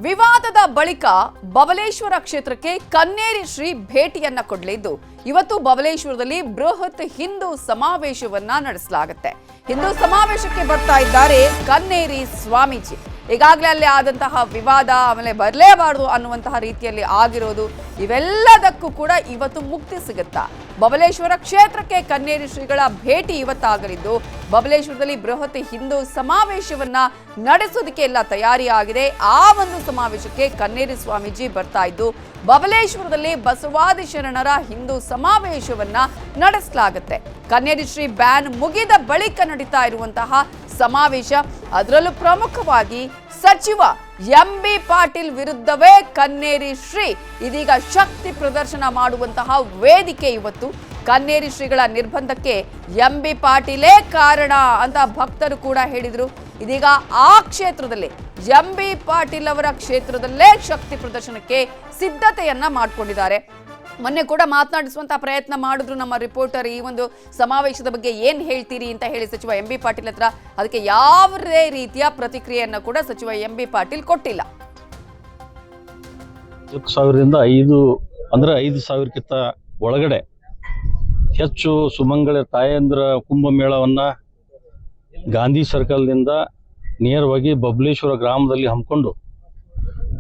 ವಿವಾದದ ಬಳಿಕ ಬಬಲೇಶ್ವರ ಕ್ಷೇತ್ರಕ್ಕೆ ಕನ್ನೇರಿ ಶ್ರೀ ಭೇಟಿಯನ್ನ ಕೊಡಲಿದ್ದು ಇವತ್ತು ಬಬಲೇಶ್ವರದಲ್ಲಿ ಬೃಹತ್ ಹಿಂದೂ ಸಮಾವೇಶವನ್ನ ನಡೆಸಲಾಗುತ್ತೆ. ಹಿಂದೂ ಸಮಾವೇಶಕ್ಕೆ ಬರ್ತಾ ಇದ್ದಾರೆ ಕನ್ನೇರಿ ಸ್ವಾಮೀಜಿ. ಈಗಾಗಲೇ ಅಲ್ಲಿ ಆದಂತಹ ವಿವಾದ ಆಮೇಲೆ ಬರಲೇಬಾರದು ಅನ್ನುವಂತಹ ರೀತಿಯಲ್ಲಿ ಆಗಿರೋದು ಇವೆಲ್ಲದಕ್ಕೂ ಕೂಡ ಇವತ್ತು ಮುಕ್ತಿ ಸಿಗುತ್ತಾ? ಬಬಲೇಶ್ವರ ಕ್ಷೇತ್ರಕ್ಕೆ ಕನ್ನೇರಿ ಶ್ರೀಗಳ ಭೇಟಿ ಇವತ್ತಾಗಲಿದ್ದು ಬಬಲೇಶ್ವರದಲ್ಲಿ ಬೃಹತ್ ಹಿಂದೂ ಸಮಾವೇಶವನ್ನ ನಡೆಸೋದಕ್ಕೆ ಎಲ್ಲ ತಯಾರಿ ಆಗಿದೆ. ಆ ಒಂದು ಸಮಾವೇಶಕ್ಕೆ ಕನ್ನೇರಿ ಸ್ವಾಮೀಜಿ ಬರ್ತಾ ಇದ್ದು ಬಬಲೇಶ್ವರದಲ್ಲಿ ಬಸವಾದಿ ಶರಣರ ಹಿಂದೂ ಸಮಾವೇಶವನ್ನ ನಡೆಸಲಾಗುತ್ತೆ. ಕನ್ನೇರಿ ಶ್ರೀ ಬ್ಯಾನ್ ಮುಗಿದ ಬಳಿಕ ನಡೀತಾ ಇರುವಂತಹ ಸಮಾವೇಶ, ಅದರಲ್ಲೂ ಪ್ರಮುಖವಾಗಿ ಸಚಿವ ಎಂಬಿ ಪಾಟೀಲ್ ವಿರುದ್ಧವೇ ಕನ್ನೇರಿ ಶ್ರೀ ಇದೀಗ ಶಕ್ತಿ ಪ್ರದರ್ಶನ ಮಾಡುವಂತಹ ವೇದಿಕೆ. ಇವತ್ತು ಕನ್ನೇರಿ ಶ್ರೀಗಳ ನಿರ್ಬಂಧಕ್ಕೆ ಎಂಬಿ ಪಾಟೀಲೇ ಕಾರಣ ಅಂತ ಭಕ್ತರು ಕೂಡ ಹೇಳಿದ್ರು. ಇದೀಗ ಆ ಕ್ಷೇತ್ರದಲ್ಲಿ ಎಂಬಿ ಪಾಟೀಲ್ ಅವರ ಕ್ಷೇತ್ರದಲ್ಲೇ ಶಕ್ತಿ ಪ್ರದರ್ಶನಕ್ಕೆ ಸಿದ್ಧತೆಯನ್ನ ಮಾಡಿಕೊಂಡಿದ್ದಾರೆ. ಮೊನ್ನೆ ಕೂಡ ಮಾತನಾಡಿಸುವಂತಹ ಪ್ರಯತ್ನ ಮಾಡಿದ್ರು ನಮ್ಮ ರಿಪೋರ್ಟರ್. ಈ ಒಂದು ಸಮಾವೇಶದ ಬಗ್ಗೆ ಏನ್ ಹೇಳ್ತೀರಿ ಅಂತ ಹೇಳಿ ಸಚಿವ ಎಂಬಿ ಪಾಟೀಲ್ ಹತ್ರ, ಅದಕ್ಕೆ ಯಾವುದೇ ರೀತಿಯ ಪ್ರತಿಕ್ರಿಯೆಯನ್ನು ಕೂಡ ಸಚಿವ ಎಂಬಿ ಪಾಟೀಲ್ ಕೊಟ್ಟಿಲ್ಲ. 1000ರಿಂದ 5,000ಕ್ಕಿಂತ ಒಳಗಡೆ ಹೆಚ್ಚು ಸುಮಂಗಳ ತಾಯಂದ್ರ ಕುಂಭಮೇಳವನ್ನ ಗಾಂಧಿ ಸರ್ಕಲ್ನಿಂದ ನೇರವಾಗಿ ಬಬಲೇಶ್ವರ ಗ್ರಾಮದಲ್ಲಿ ಹಮ್ಮಿಕೊಂಡು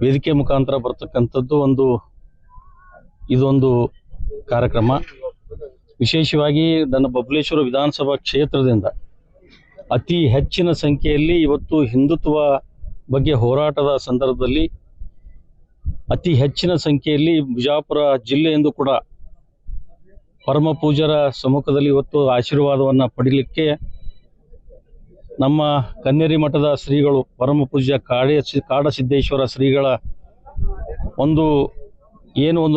ವೇದಿಕೆ ಮುಖಾಂತರ ಬರ್ತಕ್ಕಂಥದ್ದು ಇದೊಂದು ಕಾರ್ಯಕ್ರಮ. ವಿಶೇಷವಾಗಿ ನನ್ನ ಬಬಲೇಶ್ವರ ವಿಧಾನಸಭಾ ಕ್ಷೇತ್ರದಿಂದ ಅತಿ ಹೆಚ್ಚಿನ ಸಂಖ್ಯೆಯಲ್ಲಿ ಇವತ್ತು ಹಿಂದುತ್ವ ಬಗ್ಗೆ ಹೋರಾಟದ ಸಂದರ್ಭದಲ್ಲಿ ಅತಿ ಹೆಚ್ಚಿನ ಸಂಖ್ಯೆಯಲ್ಲಿ ಬಿಜಾಪುರ ಜಿಲ್ಲೆಯಿಂದ ಕೂಡ ಪರಮ ಪೂಜ್ಯರ ಸಮ್ಮುಖದಲ್ಲಿ ಇವತ್ತು ಆಶೀರ್ವಾದವನ್ನು ಪಡೀಲಿಕ್ಕೆ ನಮ್ಮ ಕನ್ನೇರಿ ಮಠದ ಶ್ರೀಗಳು ಪರಮ ಪೂಜ್ಯ ಕಾಡಸಿದ್ದೇಶ್ವರ ಶ್ರೀಗಳ ಒಂದು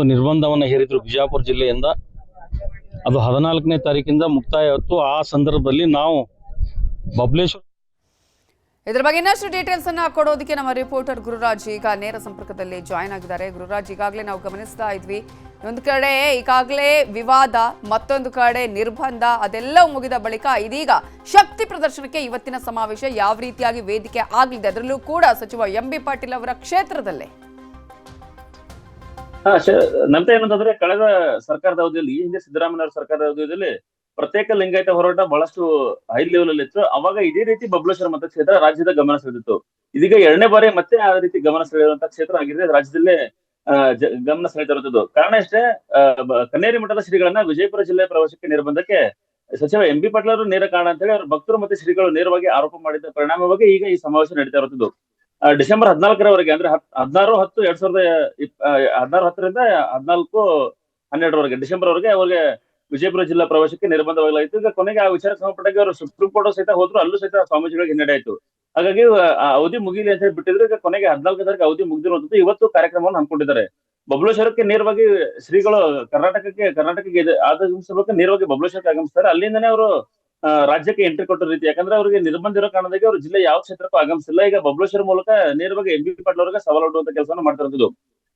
ನಿರ್ಬಂಧವನ್ನು ಹೇರಿದ್ರು ಬಿಜಾಪುರ ಜಿಲ್ಲೆಯಿಂದ. ಅದು 14ನೇ ತಾರೀಕಿಂದ ಮುಕ್ತಾಯ ಆಯಿತು. ಆ ಸಂದರ್ಭದಲ್ಲಿ ನಾವು ಬಬಲೇಶ್ವರ ಇದರ ಬಗ್ಗೆ ಇನ್ನಷ್ಟು ಡೀಟೇಲ್ಸ್ ಅನ್ನ ಕೊಡೋದಕ್ಕೆ ನಮ್ಮ ರಿಪೋರ್ಟರ್ ಗುರುರಾಜ್ ಈಗ ನೇರ ಸಂಪರ್ಕದಲ್ಲಿ ಜಾಯ್ನ್ ಆಗಿದ್ದಾರೆ. ಗುರುರಾಜ್, ಈಗಾಗಲೇ ನಾವು ಗಮನಿಸ್ತಾ ಇದ್ವಿ, ಒಂದು ಕಡೆ ಈಗಾಗಲೇ ವಿವಾದ, ಮತ್ತೊಂದು ಕಡೆ ನಿರ್ಬಂಧ, ಅದೆಲ್ಲ ಮುಗಿದ ಬಳಿಕ ಇದೀಗ ಶಕ್ತಿ ಪ್ರದರ್ಶನಕ್ಕೆ ಇವತ್ತಿನ ಸಮಾವೇಶ ಯಾವ ರೀತಿಯಾಗಿ ವೇದಿಕೆ ಆಗಲಿದೆ, ಅದರಲ್ಲೂ ಕೂಡ ಸಚಿವ ಎಂಬಿ ಪಾಟೀಲ್ ಅವರ ಕ್ಷೇತ್ರದಲ್ಲೇ. ನಂತರ ಏನಂತಂದ್ರೆ, ಕಳೆದ ಸರ್ಕಾರದ ಅವಧಿಯಲ್ಲಿ, ಈ ಹಿಂದೆ ಸಿದ್ದರಾಮಯ್ಯ ಅವರ ಸರ್ಕಾರದ ಅವಧಿಯಲ್ಲಿ ಪ್ರತ್ಯೇಕ ಲಿಂಗಾಯತ ಹೋರಾಟ ಬಹಳಷ್ಟು ಹೈ ಲೆವೆಲ್ ಅಲ್ಲಿ ಇತ್ತು. ಅವಾಗ ಇದೇ ರೀತಿ ಬಬಲೇಶ್ವರ ಮತಕ್ಷೇತ್ರ ರಾಜ್ಯದ ಗಮನ ಸೆಳೆದಿತ್ತು. ಇದೀಗ 2ನೇ ಬಾರಿ ಮತ್ತೆ ಆ ರೀತಿ ಗಮನ ಸೆಳೆಯುವಂತಹ ಕ್ಷೇತ್ರ ಆಗಿದೆ, ರಾಜ್ಯದಲ್ಲೇ ಗಮನ ಸೆಳೆದಿರುವಂತದ್ದು. ಕಾರಣ ಅಷ್ಟೇ, ಕನ್ನೇರಿ ಮಠದ ಶ್ರೀಗಳನ್ನ ವಿಜಯಪುರ ಜಿಲ್ಲೆ ಪ್ರವೇಶಕ್ಕೆ ನಿರ್ಬಂಧಕ್ಕೆ ಸಚಿವ ಎಂಬಿ ಪಾಟೀಲ್ ಅವರು ನೇರ ಕಾರಣ ಅಂತ ಹೇಳಿ ಅವ್ರ ಭಕ್ತರು ಮತ್ತೆ ಶ್ರೀಗಳು ನೇರವಾಗಿ ಆರೋಪ ಮಾಡಿದ ಪರಿಣಾಮವಾಗಿ ಈಗ ಈ ಸಮಾವೇಶ ನಡೀತಾ ಇರುವಂತದ್ದು. ಡಿಸೆಂಬರ್ 14ರವರೆಗೆ, ಅಂದ್ರೆ 16/10/2016ರಿಂದ 14/12 ಡಿಸೆಂಬರ್ ವರೆಗೆ ಅವ್ರಿಗೆ ವಿಜಯಪುರ ಜಿಲ್ಲಾ ಪ್ರವೇಶಕ್ಕೆ ನಿರ್ಬಂಧವಾಗಲಾಯಿತು. ಈಗ ಕೊನೆಗೆ ಆ ವಿಚಾರಕ್ಕೆ ಸಂಬಂಧಪಟ್ಟಾಗ ಅವರು ಸುಪ್ರೀಂ ಕೋರ್ಟ್ ಸಹಿತ ಹೋದ್ರು, ಅಲ್ಲೂ ಸಹಿತ ಸ್ವಾಮೀಜಿಗಳಿಗೆ ಹಿನ್ನಡೆ ಆಯ್ತು. ಹಾಗಾಗಿ ಅವಧಿ ಮುಗಿಲಿ ಅಂತ ಹೇಳಿ ಬಿಟ್ಟಿದ್ರು. ಈಗ ಕೊನೆಗೆ 14ನೇ ತಾರೀಕು ಅವಧಿ ಮುಗಿದಿರುವಂತದ್ದು. ಇವತ್ತು ಕಾರ್ಯಕ್ರಮವನ್ನು ಹಮ್ಮಿಕೊಂಡಿದ್ದಾರೆ. ಬಬಲೇಶ್ವರಕ್ಕೆ ನೇರವಾಗಿ ಶ್ರೀಗಳು ಕರ್ನಾಟಕಕ್ಕೆ ಆಗಮಿಸಬೇಕು, ನೇರವಾಗಿ ಬಬಲೇಶ್ವರಕ್ಕೆ ಆಗಮಿಸ್ತಾರೆ. ಅಲ್ಲಿಂದನೇ ಅವರು ರಾಜ್ಯಕ್ಕೆ ಎಂಟ್ರಿ ಕೊಟ್ಟ ರೀತಿ, ಯಾಕಂದ್ರೆ ಅವರಿಗೆ ನಿರ್ಬಂಧ ಇರೋ ಕಾರಣದಾಗಿ ಅವರು ಜಿಲ್ಲೆ ಯಾವ ಕ್ಷೇತ್ರಕ್ಕೂ ಆಗಮಿಸಿಲ್ಲ. ಈಗ ಬಬಲೇಶ್ವರ ಮೂಲಕ ನೇರವಾಗಿ ಎಂಬಿ ಪಾಟೀಲ್ ಅವರಿಗೆ ಸವಾಲೊಡ್ಡುವಂತ ಕೆಲಸವನ್ನು ಮಾಡ್ತಿರೋದು.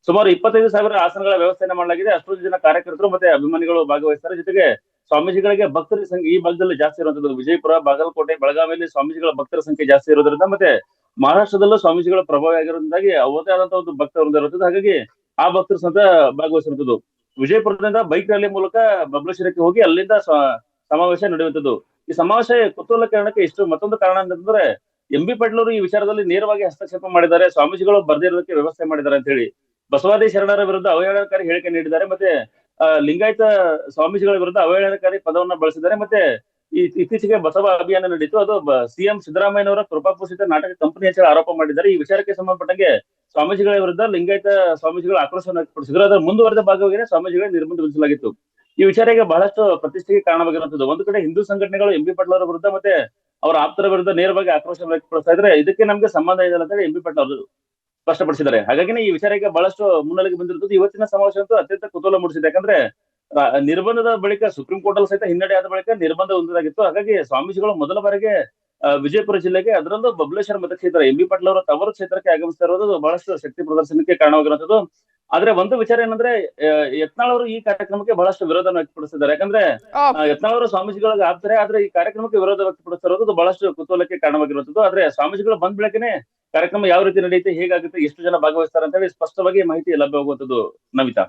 ಸುಮಾರು 25,000 ಆಸನಗಳ ವ್ಯವಸ್ಥೆಯನ್ನು ಮಾಡಲಾಗಿದೆ. ಅಷ್ಟೊಂದು ಜನ ಕಾರ್ಯಕರ್ತರು ಮತ್ತೆ ಅಭಿಮಾನಿಗಳು ಭಾಗವಹಿಸ್ತಾರೆ. ಜೊತೆಗೆ ಸ್ವಾಮೀಜಿಗಳಿಗೆ ಭಕ್ತರ ಸಂಖ್ಯೆ ಈ ಭಾಗದಲ್ಲಿ ಜಾಸ್ತಿ ಇರುವಂತದ್ದು. ವಿಜಯಪುರ, ಬಾಗಲಕೋಟೆ, ಬೆಳಗಾವಿಯಲ್ಲಿ ಸ್ವಾಮೀಜಿಗಳ ಭಕ್ತರ ಸಂಖ್ಯೆ ಜಾಸ್ತಿ ಇರೋದ್ರಿಂದ, ಮತ್ತೆ ಮಹಾರಾಷ್ಟ್ರದಲ್ಲೂ ಸ್ವಾಮೀಜಿಗಳ ಪ್ರಭಾವ ಆಗಿರೋದ್ರಿಂದಾಗಿ ಅವತ್ತೇ ಆದಂತಹ ಒಂದು ಭಕ್ತವೃಂದ ಇರುತ್ತದೆ. ಹಾಗಾಗಿ ಆ ಭಕ್ತರು ಸಹ ಭಾಗವಹಿಸಿರುವಂತದ್ದು. ವಿಜಯಪುರದಿಂದ ಬೈಕ್ ರ್ಯಾಲಿ ಮೂಲಕ ಬಬಲೇಶ್ವರಕ್ಕೆ ಹೋಗಿ ಅಲ್ಲಿಂದ ಸಮಾವೇಶ ನಡೆಯುವಂತದ್ದು. ಈ ಸಮಾವೇಶ ಕುತೂಹಲ ಕಾರಣಕ್ಕೆ ಇಷ್ಟು ಮತ್ತೊಂದು ಕಾರಣ ಅಂತಂದ್ರೆ, ಎಂಬಿ ಪಾಟೀಲ್ ಅವರು ಈ ವಿಚಾರದಲ್ಲಿ ನೇರವಾಗಿ ಹಸ್ತಕ್ಷೇಪ ಮಾಡಿದ್ದಾರೆ, ಸ್ವಾಮೀಜಿಗಳು ಬರ್ದೇ ಇರೋದಕ್ಕೆ ವ್ಯವಸ್ಥೆ ಮಾಡಿದ್ದಾರೆ ಅಂತ ಹೇಳಿ ಬಸವಾದಿ ಶರಣರ ವಿರುದ್ಧ ಅವಹೇಳನಕಾರಿ ಹೇಳಿಕೆ ನೀಡಿದ್ದಾರೆ. ಮತ್ತೆ ಲಿಂಗಾಯತ ಸ್ವಾಮೀಜಿಗಳ ವಿರುದ್ಧ ಅವಹೇಳನಕಾರಿ ಪದವನ್ನ ಬಳಸಿದ್ದಾರೆ. ಮತ್ತೆ ಇತ್ತೀಚೆಗೆ ಬಸವ ಅಭಿಯಾನ ನಡೀತು, ಅದು ಸಿಎಂ ಸಿದ್ದರಾಮಯ್ಯನವರ ಕೃಪಾಪೋಷಿತ ನಾಟಕ ಕಂಪನಿ ಅಂತ ಆರೋಪ ಮಾಡಿದ್ದಾರೆ. ಈ ವಿಚಾರಕ್ಕೆ ಸಂಬಂಧಪಟ್ಟಂಗೆ ಸ್ವಾಮೀಜಿಗಳ ವಿರುದ್ಧ ಲಿಂಗಾಯತ ಸ್ವಾಮೀಜಿಗಳು ಆಕ್ರೋಶವನ್ನು ವ್ಯಕ್ತಪಡಿಸಿದ್ರು. ಅದರ ಮುಂದುವರೆದ ಭಾಗವಾಗಿ ಸ್ವಾಮೀಜಿಗಳಿಗೆ ನಿರ್ಬಂಧ ವಿಧಿಸಲಾಗಿತ್ತು. ಈ ವಿಚಾರಕ್ಕೆ ಬಹಳಷ್ಟು ಪ್ರತಿಷ್ಠೆಗೆ ಕಾರಣವಾಗಿರುವಂತದ್ದು. ಒಂದು ಕಡೆ ಹಿಂದೂ ಸಂಘಟನೆಗಳು ಎಂಬಿ ಪಾಟೀಲ್ ಅವರ ವಿರುದ್ಧ ಮತ್ತೆ ಅವರ ಆಪ್ತರ ವಿರುದ್ಧ ನೇರವಾಗಿ ಆಕ್ರೋಶ ವ್ಯಕ್ತಪಡಿಸ್ತಾ ಇದ್ರೆ, ಇದಕ್ಕೆ ನಮ್ಗೆ ಸಂಬಂಧ ಇದೆ ಅಂತ ಹೇಳಿ ಎಂಬಿ ಪಾಟೀಲ್ ಅವರು ಸ್ಪಷ್ಟಪಡಿಸಿದ್ದಾರೆ. ಹಾಗಾಗಿ ಈ ವಿಚಾರಕ್ಕೆ ಬಹಳಷ್ಟು ಮುನ್ನೆಲೆಗೆ ಬಂದಿರುತ್ತದೆ. ಇವತ್ತಿನ ಸಮಾವೇಶ ಅಂತೂ ಅತ್ಯಂತ ಕುತೂಹಲ ಮೂಡಿಸಿದೆ. ಯಾಕಂದ್ರೆ ನಿರ್ಬಂಧದ ಬಳಿಕ ಸುಪ್ರೀಂ ಕೋರ್ಟ್ ಅಲ್ಲಿ ಸಹಿತ ಹಿನ್ನಡೆ ಆದ ಬಳಿಕ ನಿರ್ಬಂಧ ಹೊಂದಿದಾಗಿತ್ತು. ಹಾಗಾಗಿ ಸ್ವಾಮೀಜಿಗಳು ಮೊದಲ ಬಾರಿಗೆ ವಿಜಯಪುರ ಜಿಲ್ಲೆಗೆ, ಅದರಲ್ಲೂ ಬಬಲೇಶ್ವರ ಮತಕ್ಷೇತ್ರ ಎಂಬಿ ಪಾಟೀಲ್ ಅವರ ತವರು ಕ್ಷೇತ್ರಕ್ಕೆ ಆಗಮಿಸ್ತಾ ಇರೋದು ಬಹಳಷ್ಟು ಶಕ್ತಿ ಪ್ರದರ್ಶನಕ್ಕೆ ಕಾರಣವಾಗಿರುವಂತದ್ದು. ಆದ್ರೆ ಒಂದು ವಿಚಾರ ಏನಂದ್ರೆ, ಯತ್ನಾಳ್ ಅವರು ಈ ಕಾರ್ಯಕ್ರಮಕ್ಕೆ ಬಹಳಷ್ಟು ವಿರೋಧ ವ್ಯಕ್ತಪಡಿಸಿದ್ದಾರೆ. ಯಾಕಂದ್ರೆ ಯತ್ನಾಳ್ ಅವರು ಸ್ವಾಮೀಜಿಗಳಿಗೆ ಆಗ್ತಾರೆ, ಆದ್ರೆ ಈ ಕಾರ್ಯಕ್ರಮಕ್ಕೆ ವಿರೋಧ ವ್ಯಕ್ತಪಡಿಸ್ತಾ ಇರೋದು ಬಹಳಷ್ಟು ಕುತೂಹಲಕ್ಕೆ ಕಾರಣವಾಗಿರುವಂತದ್ದು. ಆದ್ರೆ ಸ್ವಾಮೀಜಿಗಳು ಬಂದ್ ಬೆಳಕೇನೆ ಕಾರ್ಯಕ್ರಮ ಯಾವ ರೀತಿ ನಡೆಯುತ್ತೆ, ಹೇಗಾಗುತ್ತೆ, ಎಷ್ಟು ಜನ ಭಾಗವಹಿಸ್ತಾರೆ ಅಂತ ಹೇಳಿ ಸ್ಪಷ್ಟವಾಗಿ ಮಾಹಿತಿ ಲಭ್ಯವಾಗುವಂತದ್ದು ನವಿತಾ.